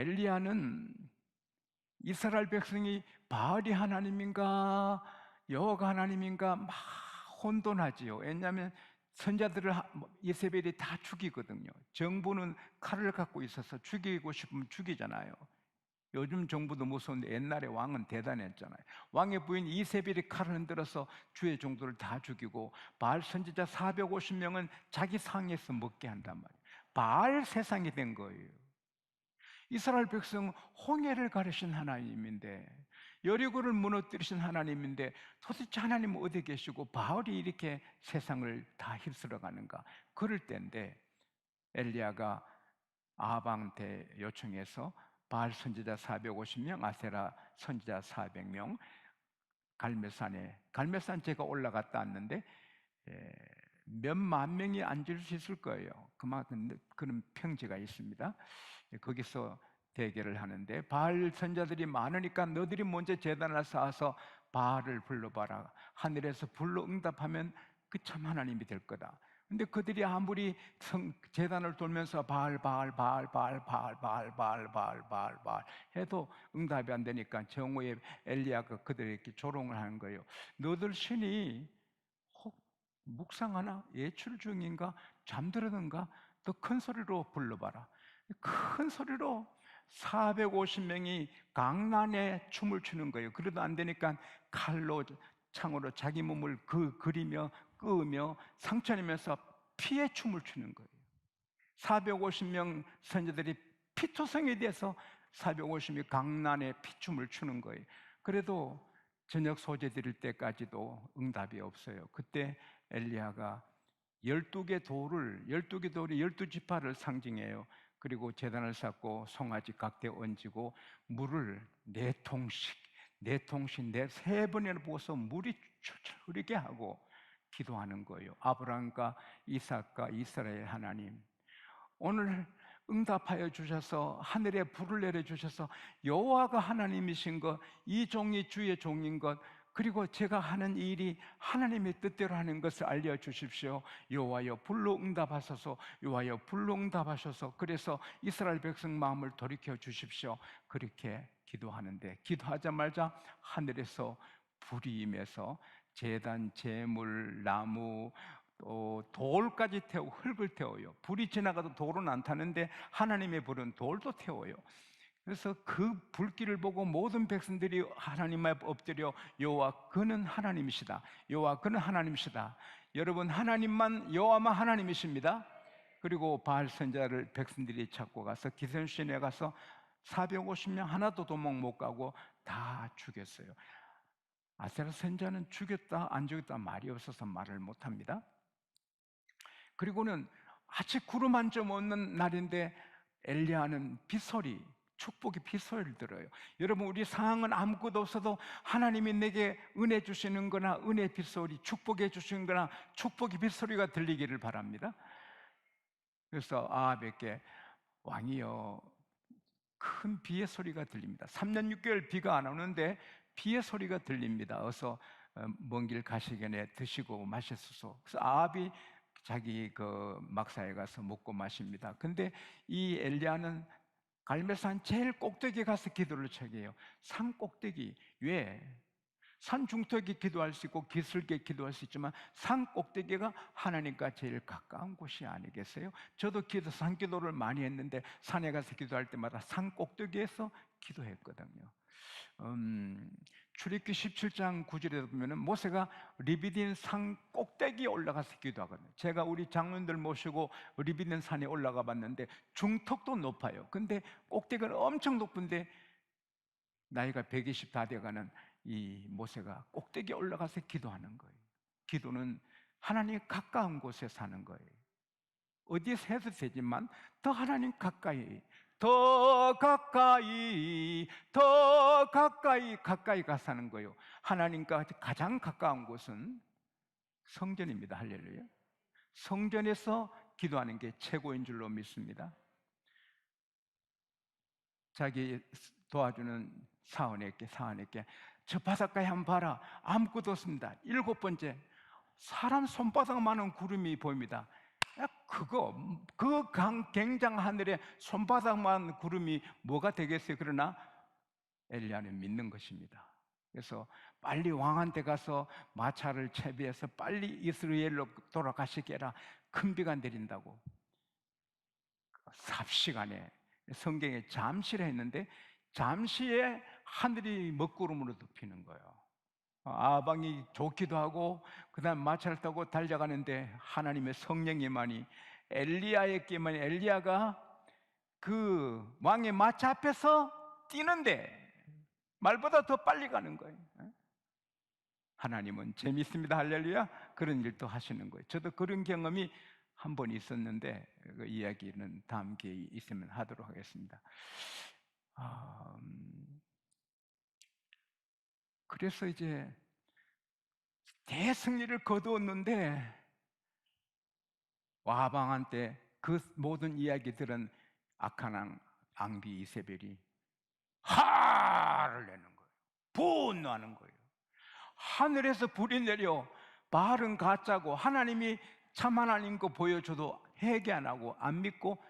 엘리야는 이스라엘 백성이 바알이 하나님인가 여호와가 하나님인가 막 혼돈하지요. 왜냐하면 선자들을 이세벨이 다 죽이거든요. 정부는 칼을 갖고 있어서 죽이고 싶으면 죽이잖아요. 요즘 정부도 무서운데 옛날에 왕은 대단했잖아요. 왕의 부인 이세벨이 칼을 흔들어서 주의 종들을 다 죽이고 바알 선지자 450명은 자기 상에서 먹게 한단 말이에요. 바알 세상이 된 거예요. 이스라엘 백성은 홍해를 가르신 하나님인데, 여리고를 무너뜨리신 하나님인데 도대체 하나님은 어디 계시고 바알이 이렇게 세상을 다 휩쓸어가는가? 그럴 때인데 엘리야가 아합한테 요청해서 바알 선지자 450명, 아세라 선지자 400명 갈멜산 제가 올라갔다 왔는데 몇만 명이 앉을 수 있을 거예요. 그만큼 그런 평지가 있습니다. 거기서 대결을 하는데 바알 선자들이 많으니까 너들이 먼저 제단을 쌓아서 바알을 불러봐라. 하늘에서 불러 응답하면 그 참 하나님이 될 거다. 근데 그들이 아무리 제단을 돌면서 바알 해도 응답이 안 되니까 정오에 엘리야가 그들에게 조롱을 하는 거예요. 너들 신이 혹 묵상하나? 예출 중인가? 잠들었는가? 더 큰 소리로 불러봐라. 큰 소리로 450명이 강난에 춤을 추는 거예요. 그래도 안 되니까 칼로 창으로 자기 몸을 그리며 끄으며 상처내면서 피에 춤을 추는 거예요. 450명 선자들이 피투성이 돼서 450명이 강난에 피춤을 추는 거예요. 그래도 저녁 소재 드릴 때까지도 응답이 없어요. 그때 엘리야가 12개 돌이 12지파를 상징해요. 그리고 제단을 쌓고 송아지 각대 얹고 물을 4통씩 3번이나 부어서 물이 출출 흐르게 하고 기도하는 거예요. 아브라함과 이삭과 이스라엘 하나님, 오늘 응답하여 주셔서 하늘에 불을 내려주셔서 여호와가 하나님이신 것, 이 종이 주의 종인 것, 그리고 제가 하는 일이 하나님의 뜻대로 하는 것을 알려주십시오. 여호와여 불로 응답하소서. 여호와여 불로 응답하셔서 그래서 이스라엘 백성 마음을 돌이켜 주십시오. 그렇게 기도하는데 기도하자마자 하늘에서 불이 임해서 제단, 제물, 나무, 또 돌까지 태우고 흙을 태워요. 불이 지나가도 돌은 안 타는데 하나님의 불은 돌도 태워요. 그래서 그 불길을 보고 모든 백성들이 하나님 앞에 엎드려 여호와 그는 하나님이시다. 여호와 그는 하나님이시다. 여러분, 하나님만, 여호와만 하나님이십니다. 그리고 바알 선자를 백성들이 찾고 가서 기생수에 가서 450명 하나도 도망 못 가고 다 죽였어요. 아세라 선자는 죽였다 안 죽였다 말이 없어서 말을 못 합니다. 그리고는 아직 구름 한 점 없는 날인데 엘리야는 빗소리, 축복의 빗소리를 들어요. 여러분, 우리 상황은 아무것도 없어도 하나님이 내게 은혜 주시는 거나 은혜 빗소리, 축복해 주시는 거나 축복의 빗소리가 들리기를 바랍니다. 그래서 아합에게 왕이여, 큰 비의 소리가 들립니다. 3년 6개월 비가 안 오는데 비의 소리가 들립니다. 어서 먼 길 가시기 전에 드시고 마시소서. 그래서 아합이 자기 그 막사에 가서 먹고 마십니다. 근데 이 엘리야는 갈멜산 제일 꼭대기에 가서 기도를 처해요. 산 꼭대기. 왜? 산 중턱에 기도할 수 있고 기슭에 기도할 수 있지만 산 꼭대기가 하나님과 제일 가까운 곳이 아니겠어요? 저도 산 기도를 많이 했는데 산에 가서 기도할 때마다 산 꼭대기에서 기도했거든요. 출애굽기 17장 9절에 보면 모세가 리비딘 산 꼭대기에 올라가서 기도하거든요. 제가 우리 장로님들 모시고 리비딘 산에 올라가 봤는데 중턱도 높아요. 근데 꼭대기는 엄청 높은데 나이가 120 다 돼가는 이 모세가 꼭대기에 올라가서 기도하는 거예요. 기도는 하나님 가까운 곳에 사는 거예요. 어디서 해도 되지만 더 하나님 가까이, 더 가까이, 더 가까이, 가까이 가 사는 거예요. 하나님과 가장 가까운 곳은 성전입니다. 할렐루야. 성전에서 기도하는 게 최고인 줄로 믿습니다. 자기 도와주는 사원에게 저 바닷가에 한번 봐라. 아무것도 없습니다. 7번째, 사람 손바닥만한 구름이 보입니다. 굉장 하늘에 손바닥만 구름이 뭐가 되겠어요? 그러나 엘리야는 믿는 것입니다. 그래서 빨리 왕한테 가서 마차를 채비해서 빨리 이스라엘로 돌아가시게 해라. 큰 비가 내린다고 삽시간에 성경에 잠시라 했는데 잠시에 하늘이 먹구름으로 덮이는 거예요. 아방이 좋기도 하고 그다음 마차를 타고 달려가는데 하나님의 성령이만이 엘리야에게만, 엘리야가 그 왕의 마차 앞에서 뛰는데 말보다 더 빨리 가는 거예요. 하나님은 재밌습니다. 할렐루야. 그런 일도 하시는 거예요. 저도 그런 경험이 한 번 있었는데 그 이야기는 다음 기회에 있으면 하도록 하겠습니다. 그래서 이제 대승리를 거두었는데 와방한테 그 모든 이야기들은 악한 앙비 이세벨이 화를 내는 거예요. 분노하는 거예요. 하늘에서 불이 내려 바알은 가짜고 하나님이 참 하나님 거 보여줘도 회개 안 하고 안 믿고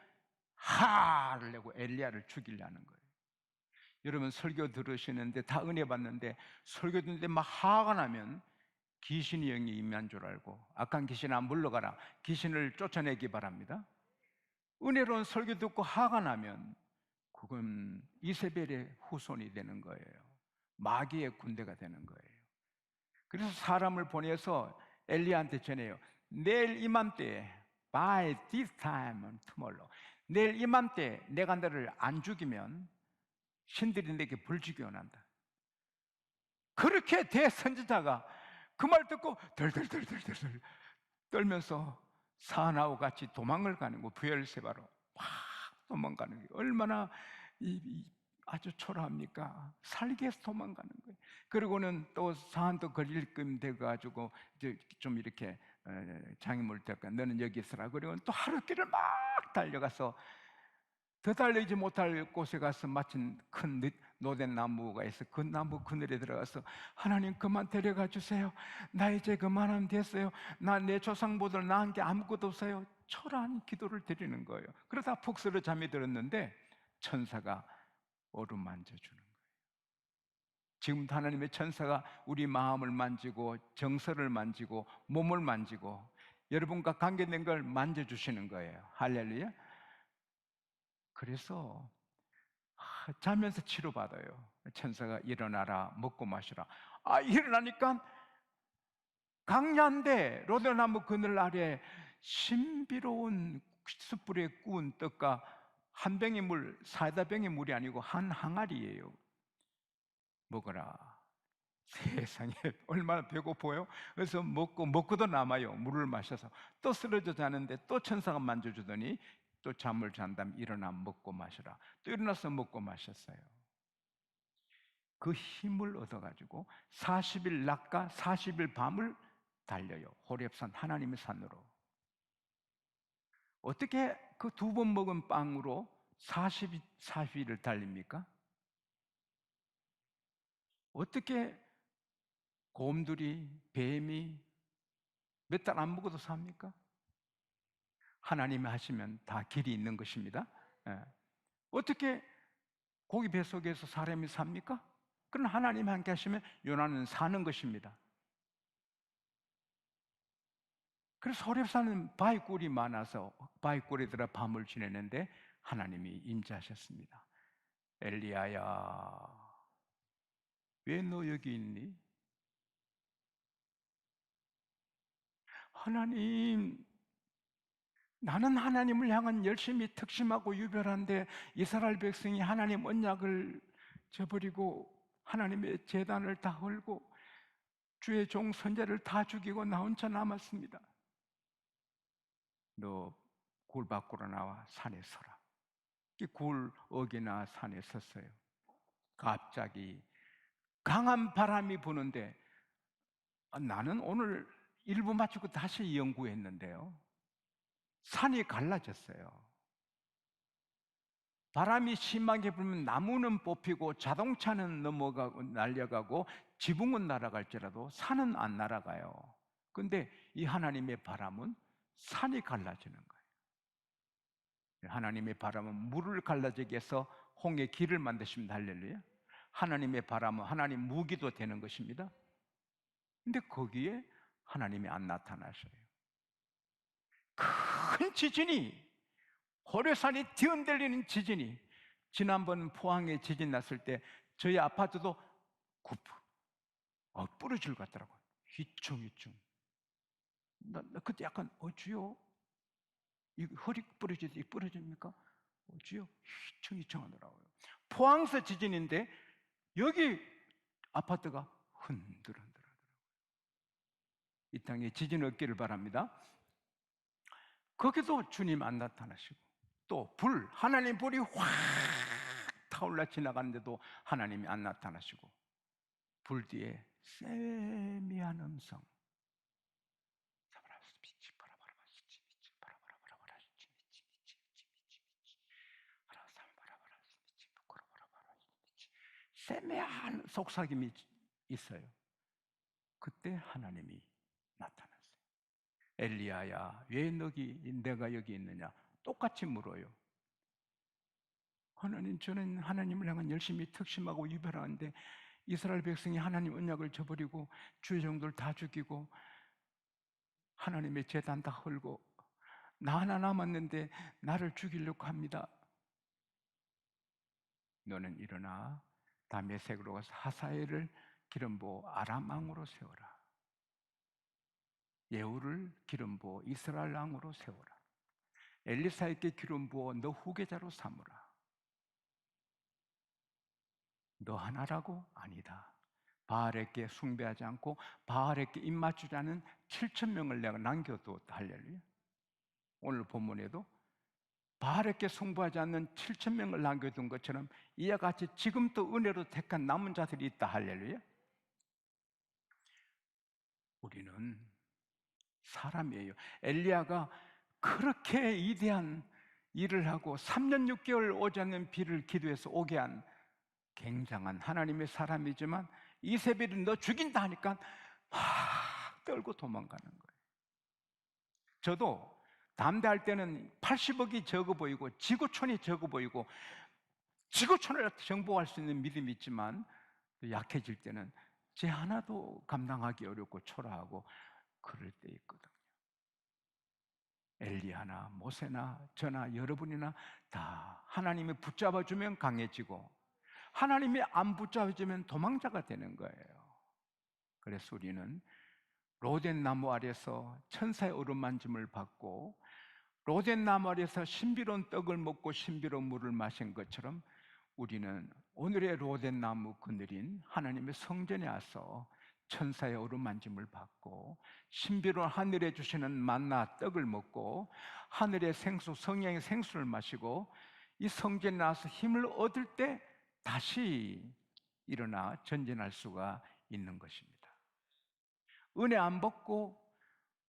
화를 내고 엘리야를 죽이려는 거예요. 여러분 설교 들으시는데 다 은혜 받는데 설교 듣는데 막 화가 나면 귀신이 영이 임한 줄 알고 악한 귀신아 물러가라. 귀신을 쫓아내기 바랍니다. 은혜로운 설교 듣고 화가 나면 그건 이세벨의 후손이 되는 거예요. 마귀의 군대가 되는 거예요. 그래서 사람을 보내서 엘리야한테 전해요. 내일 이맘때에 by this time tomorrow 내일 이맘때 내가 너를 안 죽이면 신들이 내게 불지기 원한다. 그렇게 대선지자가 그 말 듣고 덜덜덜덜덜 떨면서 사나와 같이 도망을 가는 거, 부엘세바로 막 도망가는 게 얼마나 아주 초라합니까? 살기 위해서 도망가는 거예요. 그리고는 또 사한도 걸릴끔 돼가지고 좀 이렇게 장애물 때까 너는 여기 있으라. 그리고 또 하루길을 막 달려가서 더 달리지 못할 곳에 가서 마침 큰 노된 나무가 있어. 그 나무 그늘에 들어가서 하나님 그만 데려가 주세요. 나 이제 그만하면 됐어요. 나 내 조상보다 나은 게 아무것도 없어요. 초라한 기도를 드리는 거예요. 그러다 푹 쓰러 잠이 들었는데 천사가 어루만져 주는 거예요. 지금도 하나님의 천사가 우리 마음을 만지고 정서를 만지고 몸을 만지고 여러분과 관계된 걸 만져주시는 거예요. 할렐루야. 그래서 자면서 치료받아요. 천사가 일어나라, 먹고 마시라. 일어나니까 강야인데 로더나무 그늘 아래 신비로운 숯불에 구운 떡과 한 병의 물, 사이다 병의 물이 아니고 한 항아리예요. 먹어라. 세상에 얼마나 배고파요? 그래서 먹고도 남아요. 물을 마셔서 또 쓰러져 자는데 또 천사가 만져주더니 또 잠을 잔 다음 일어나 먹고 마셔라. 또 일어나서 먹고 마셨어요. 그 힘을 얻어가지고 40일 낮과 40일 밤을 달려요. 호렙산 하나님의 산으로. 어떻게 그 2번 먹은 빵으로 40일을 달립니까? 어떻게 곰들이, 뱀이 몇 달 안 먹어도 삽니까? 하나님이 하시면 다 길이 있는 것입니다. 어떻게 고기 뱃속에서 사람이 삽니까? 그럼 하나님이 함께 하시면 요나는 사는 것입니다. 그래서 호렙산은 바위굴이 많아서 바위굴에 들어 밤을 지내는데 하나님이 임재하셨습니다. 엘리야야, 왜 너 여기 있니? 하나님, 나는 하나님을 향한 열심히 특심하고 유별한데 이스라엘 백성이 하나님 언약을 저버리고 하나님의 제단을 다 헐고 주의 종 선자를 다 죽이고 나 혼자 남았습니다. 너 굴 밖으로 나와 산에 서라. 이 굴 어기나 산에 섰어요. 갑자기 강한 바람이 부는데 나는 오늘 일부 마치고 다시 연구했는데요. 산이 갈라졌어요. 바람이 심하게 불면 나무는 뽑히고 자동차는 넘어가고 날려가고 지붕은 날아갈지라도 산은 안 날아가요. 근데 이 하나님의 바람은 산이 갈라지는 거예요. 하나님의 바람은 물을 갈라지게 해서 홍해 길을 만드십니다. 할렐루야. 하나님의 바람은 하나님 무기도 되는 것입니다. 근데 거기에 하나님이 안 나타나셔요. 큰 지진이, 고려산이 뒤흔들리는 지진이, 지난번 포항에 지진 났을 때 저희 아파트도 부러질 것 같더라고요. 휘청휘청. 나 그때 약간 주여, 이 허리 부러집니까? 주여, 휘청휘청 하더라고요. 포항서 지진인데 여기 아파트가 흔들흔들하더라고요. 이 땅에 지진 없기를 바랍니다. 거기도 주님 안 나타나시고, 또 하나님 불이 확 타올라 지나가는데도 하나님이 안 나타나시고, 불 뒤에 세미한 음성, 세미한 속삭임이 있어요. 그때 하나님이 나타났어요. 엘리야야, 왜 내가 여기 있느냐? 똑같이 물어요. 하나님, 저는 하나님을 향한 열심히 특심하고 유별하는데 이스라엘 백성이 하나님 언약을 저버리고 주의 종들 다 죽이고 하나님의 제단 다 헐고 나 하나 남았는데 나를 죽이려고 합니다. 너는 일어나 다메섹으로 가서 하사엘을 기름 부어 아람 왕으로 세워라. 예후를 기름 부어 이스라엘 왕으로 세워라. 엘리사에게 기름 부어 너 후계자로 삼으라. 너 하나라고? 아니다. 바알에게 숭배하지 않고 바알에게 입맞추지 않은 7,000명을 내가 남겨두었다. 할렐루야. 오늘 본문에도 바알에게 숭배하지 않는 7,000명을 남겨둔 것처럼 이와 같이 지금도 은혜로 택한 남은 자들이 있다. 할렐루야. 우리는 사람이에요. 엘리야가 그렇게 위대한 일을 하고 3년 6개월 오지 않는 비를 기도해서 오게 한 굉장한 하나님의 사람이지만 이세벨이 너 죽인다 하니까 막 떨고 도망가는 거예요. 저도 담대할 때는 80억이 적어 보이고 지구촌이 적어 보이고 지구촌을 정복할 수 있는 믿음이 있지만 약해질 때는 제 하나도 감당하기 어렵고 초라하고 그럴 때 있거든요. 엘리야나 모세나 저나 여러분이나 다 하나님이 붙잡아주면 강해지고 하나님이 안 붙잡아주면 도망자가 되는 거예요. 그래서 우리는 로덴 나무 아래서 천사의 어루만짐을 받고 로덴 나무 아래서 신비로운 떡을 먹고 신비로운 물을 마신 것처럼 우리는 오늘의 로덴 나무 그늘인 하나님의 성전에 와서 천사의 어루만짐을 받고 신비로운 하늘에 주시는 만나 떡을 먹고 하늘의 생수 성령의 생수를 마시고 이 성전에 나와서 힘을 얻을 때 다시 일어나 전진할 수가 있는 것입니다. 은혜 안 받고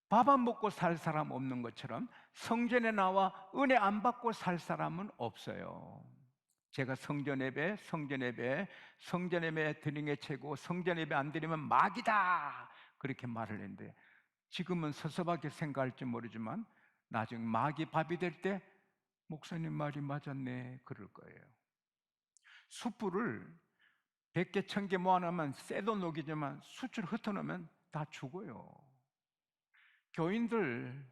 밥 안 먹고 살 사람 없는 것처럼 성전에 나와 은혜 안 받고 살 사람은 없어요. 제가 성전 예배 드리는 게 최고, 성전 예배 안 드리면 마귀다 그렇게 말을 했는데 지금은 섭섭하게 생각할지 모르지만 나중에 마귀 밥이 될 때 목사님 말이 맞았네 그럴 거예요. 숯불을 100개, 1000개 모아놓으면 쇠도 녹이지만 숯을 흩어놓으면 다 죽어요. 교인들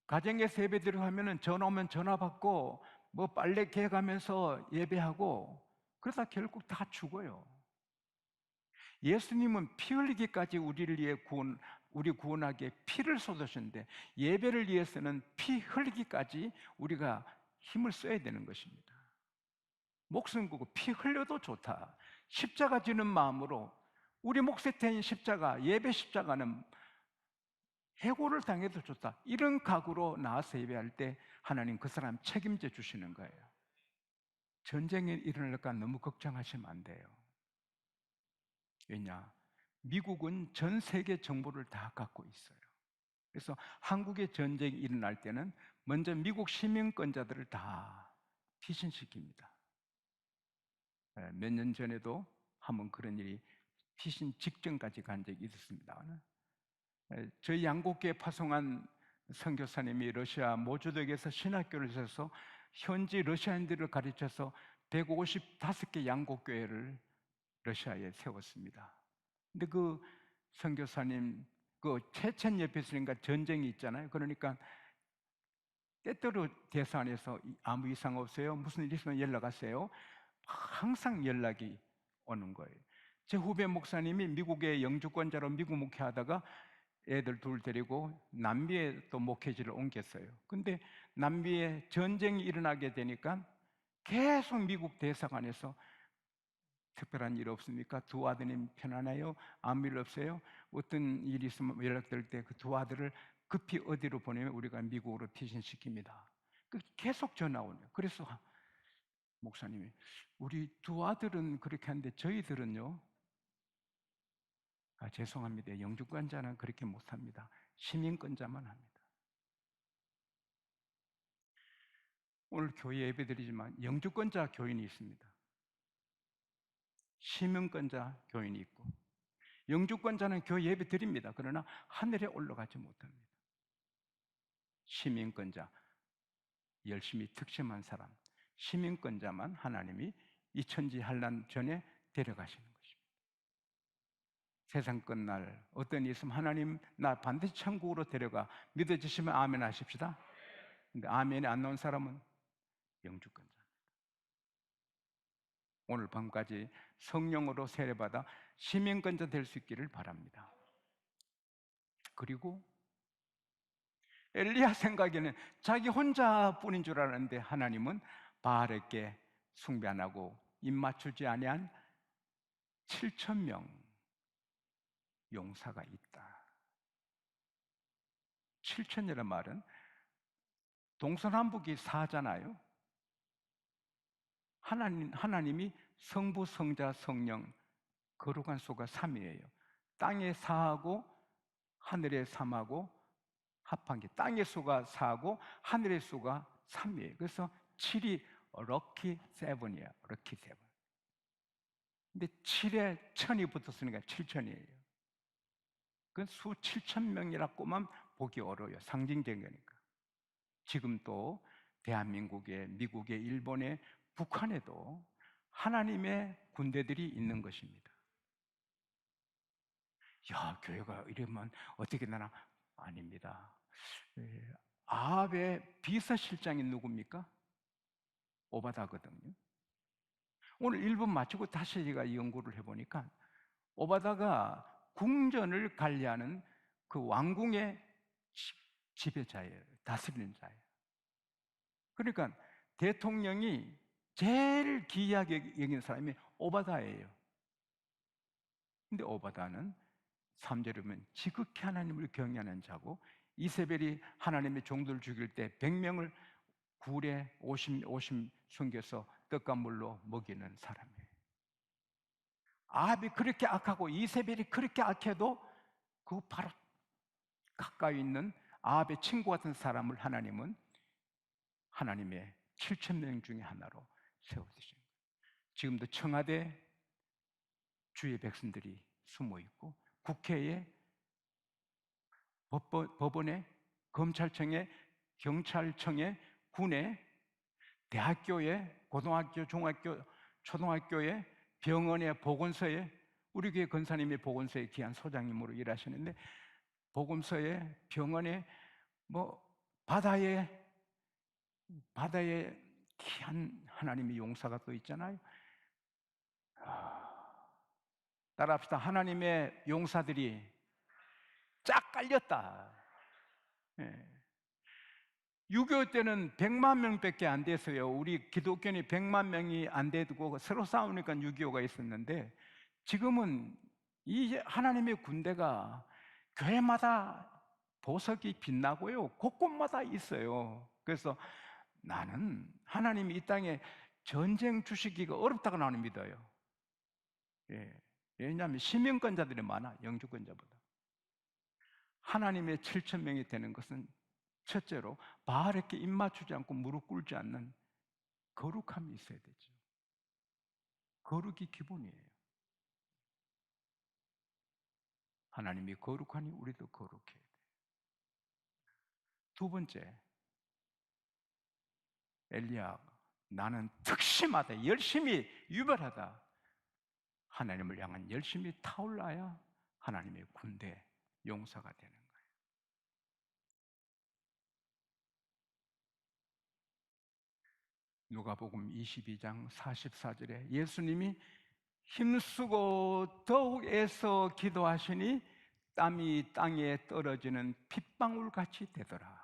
가정에서 예배드리고 하면은 전화 오면 전화 받고 뭐 빨래 개가면서 예배하고 그러다 결국 다 죽어요. 예수님은 피 흘리기까지 우리를 위해 우리 구원하기에 피를 쏟으셨는데 예배를 위해서는 피 흘리기까지 우리가 힘을 써야 되는 것입니다. 목숨 걸고 피 흘려도 좋다. 십자가 지는 마음으로 우리 몫에 태인 십자가, 예배 십자가는 해고를 당해도 좋다. 이런 각오로 나와서 예배할 때 하나님 그 사람 책임져 주시는 거예요. 전쟁이 일어날까 너무 걱정하시면 안 돼요. 왜냐? 미국은 전 세계 정보를 다 갖고 있어요. 그래서 한국의 전쟁이 일어날 때는 먼저 미국 시민권자들을 다 피신시킵니다. 몇 년 전에도 한번 그런 일이 피신 직전까지 간 적이 있었습니다. 저희 양곡교회 파송한 선교사님이 러시아 모주덕에서 신학교를 세서 현지 러시아인들을 가르쳐서 155개 양곡교회를 러시아에 세웠습니다. 근데 그 선교사님, 그 체첸 옆에 있으니까 전쟁이 있잖아요. 그러니까 때때로 대사관에서 아무 이상 없어요? 무슨 일 있으면 연락하세요. 항상 연락이 오는 거예요. 제 후배 목사님이 미국의 영주권자로 미국 목회하다가 애들 둘 데리고 남미에 또 목회지를 옮겼어요. 근데 남미에 전쟁이 일어나게 되니까 계속 미국 대사관에서 특별한 일 없습니까? 두 아드님 편안해요? 아무 일 없어요? 어떤 일이 있으면 연락될 때 그 두 아들을 급히 어디로 보내면 우리가 미국으로 피신시킵니다. 계속 전화 오네요. 그래서 목사님이 우리 두 아들은 그렇게 하는데 저희들은요? 죄송합니다. 영주권자는 그렇게 못합니다. 시민권자만 합니다. 오늘 교회 예배드리지만 영주권자 교인이 있습니다. 시민권자 교인이 있고 영주권자는 교회 예배 드립니다. 그러나 하늘에 올라가지 못합니다. 시민권자, 열심히 특심한 사람, 시민권자만 하나님이 이 천지 환난 전에 데려가시는 것입니다. 세상 끝날 어떤 일 있으면 하나님 나 반드시 천국으로 데려가 믿어지시면 아멘 하십시다. 근데 아멘이 안 나온 사람은 영주권자. 오늘 밤까지 성령으로 세례받아 시민권자 될 수 있기를 바랍니다. 그리고 엘리야 생각에는 자기 혼자뿐인 줄 알았는데 하나님은 바알에게 숭배 안 하고 입 맞추지 아니한 7,000명 용사가 있다. 7,000이라는 말은 동서남북이 4잖아요. 하나님이 성부, 성자, 성령 거룩한 수가 3이에요. 땅의 4하고 하늘의 3하고 합한 게 땅의 수가 4고 하늘의 수가 3이에요. 그래서 7이 럭키 7이에요. 럭키 7. 근데 7에 1000이 붙었으니까 7,000이에요. 그 수 7,000명이라고만 보기 어려워요. 상징적인 거니까. 지금 또 대한민국에, 미국에, 일본에, 북한에도 하나님의 군대들이 있는 것입니다. 야, 교회가 이러면 어떻게 되나? 아닙니다. 아합의 비서실장이 누굽니까? 오바다거든요. 오늘 1분 마치고 다시 제가 연구를 해보니까 오바다가 궁전을 관리하는 그 왕궁의 지배자예요. 다스리는 자예요. 그러니까 대통령이 제일 귀하게 여기는 사람이 오바다예요. 근데 오바다는 3절에 보면 지극히 하나님을 경외하는 자고 이세벨이 하나님의 종들을 죽일 때 100명을 굴에 오심 숨겨서 떡과 물로 먹이는 사람이에요. 아합이 그렇게 악하고 이세벨이 그렇게 악해도 그 바로 가까이 있는 아합의 친구 같은 사람을 하나님은 하나님의 7,000명 중에 하나로 세워두신 거예요. 지금도 청와대 주의 백성들이 숨어 있고 국회에 법원에 검찰청에 경찰청에 군에 대학교에 고등학교 중학교 초등학교에 병원에 보건소에 우리 교회 권사님이 보건소에 귀한 소장님으로 일하시는데 보건소에 병원에 뭐 바다에 귀한 하나님의 용사가 또 있잖아요. 따라합시다. 하나님의 용사들이 쫙 깔렸다. 6.25 때는 100만 명밖에 안 됐어요. 우리 기독교인이 100만 명이 안 되고 서로 싸우니까 6.25가 있었는데 지금은 이 하나님의 군대가 교회마다 보석이 빛나고요. 곳곳마다 있어요. 그래서 나는 하나님이 이 땅에 전쟁 주시기가 어렵다고 나는 믿어요. 왜냐하면 시민권자들이 많아, 영주권자보다. 하나님의 7,000명이 되는 것은 첫째로 바알에게 입 맞추지 않고 무릎 꿇지 않는 거룩함이 있어야 되죠. 거룩이 기본이에요. 하나님이 거룩하니 우리도 거룩해야 돼요. 두 번째, 엘리야, 나는 특심하다, 열심히 유별하다. 하나님을 향한 열심히 타올라야 하나님의 군대 용사가 되는 거예요. 누가복음 22장 44절에 예수님이 힘쓰고 더욱 애써 기도하시니 땀이 땅에 떨어지는 핏방울 같이 되더라.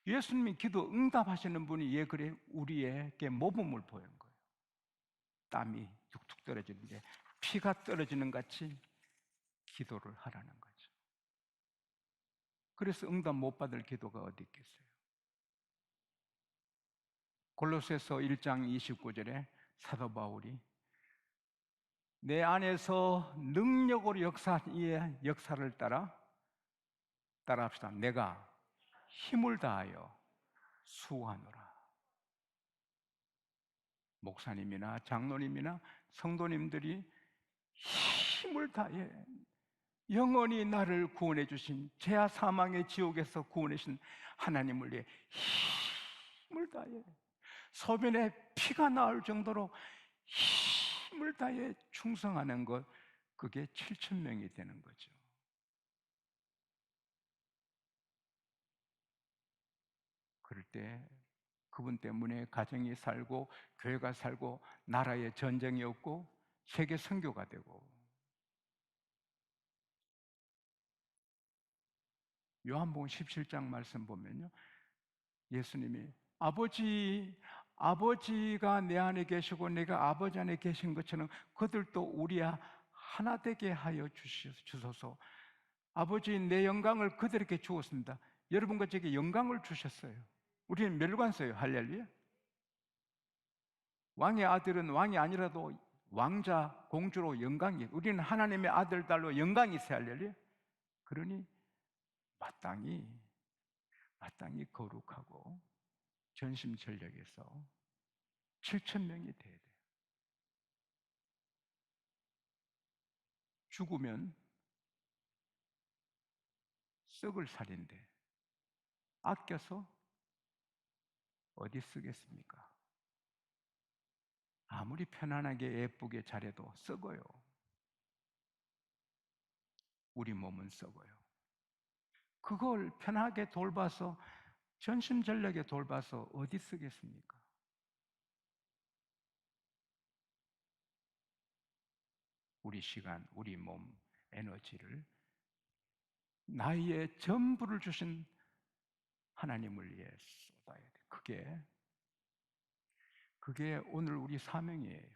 예수님이 기도 응답하시는 분이 왜 그래 우리에게 모범을 보인 거예요. 땀이 툭툭 떨어지는데 피가 떨어지는 같이 기도를 하라는 거죠. 그래서 응답 못 받을 기도가 어디 있겠어요? 골로새서 1장 29절에 사도 바울이 내 안에서 능력으로 역사를 따라합시다. 내가 힘을 다하여 수고하노라. 목사님이나 장로님이나 성도님들이 힘을 다해 영원히 나를 구원해 주신 죄와 사망의 지옥에서 구원해 주신 하나님을 위해 힘을 다해 소변에 피가 나올 정도로 힘을 다해 충성하는 것, 그게 7,000명이 되는 거죠. 그럴 때 그분 때문에 가정이 살고 교회가 살고 나라에 전쟁이 없고 세계 선교가 되고. 요한복음 17장 말씀 보면요, 예수님이 아버지가 내 안에 계시고 내가 아버지 안에 계신 것처럼 그들도 우리 하나 되게 하여 주소서. 아버지, 내 영광을 그들에게 주었습니다. 여러분과 제게 영광을 주셨어요. 우리는 멸관서예요. 할렐루야. 왕의 아들은 왕이 아니라도 왕자, 공주로 영광이, 우리는 하나님의 아들, 딸로 영광이 있어야 할렐루야. 그러니 마땅히 거룩하고 전심전력에서 7,000명이 돼야 돼요. 죽으면 썩을 살인데 아껴서 어디 쓰겠습니까? 아무리 편안하게 예쁘게 잘해도 썩어요. 우리 몸은 썩어요. 그걸 편하게 돌봐서 전심전력에 돌봐서 어디 쓰겠습니까? 우리 시간, 우리 몸, 에너지를 나의 전부를 주신 하나님을 위해 쏟아야 돼. 그게 오늘 우리 사명이에요.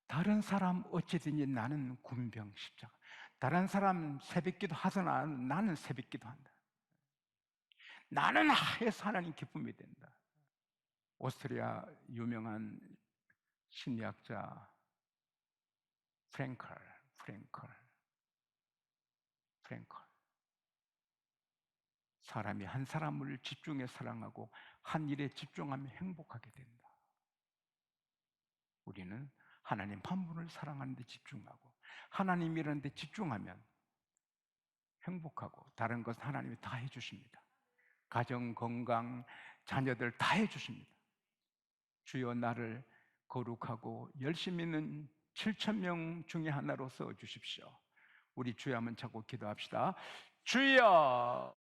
다른 사람 어찌든지 나는 군병 십자가. 다른 사람 새벽기도 하더나 나는 새벽기도 한다. 나는 해서 하나님 기쁨이 된다. 오스트리아 유명한 심리학자 프랭클. 사람이 한 사람을 집중해 사랑하고 한 일에 집중하면 행복하게 된다. 우리는 하나님 한 분을 사랑하는 데 집중하고 하나님이라는 데 집중하면 행복하고 다른 것은 하나님이 다 해주십니다. 가정, 건강, 자녀들 다 해주십니다. 주여 나를 거룩하고 열심히 있는 7,000명 중에 하나로 써주십시오. 우리 주여 한번 찾고 기도합시다. 주여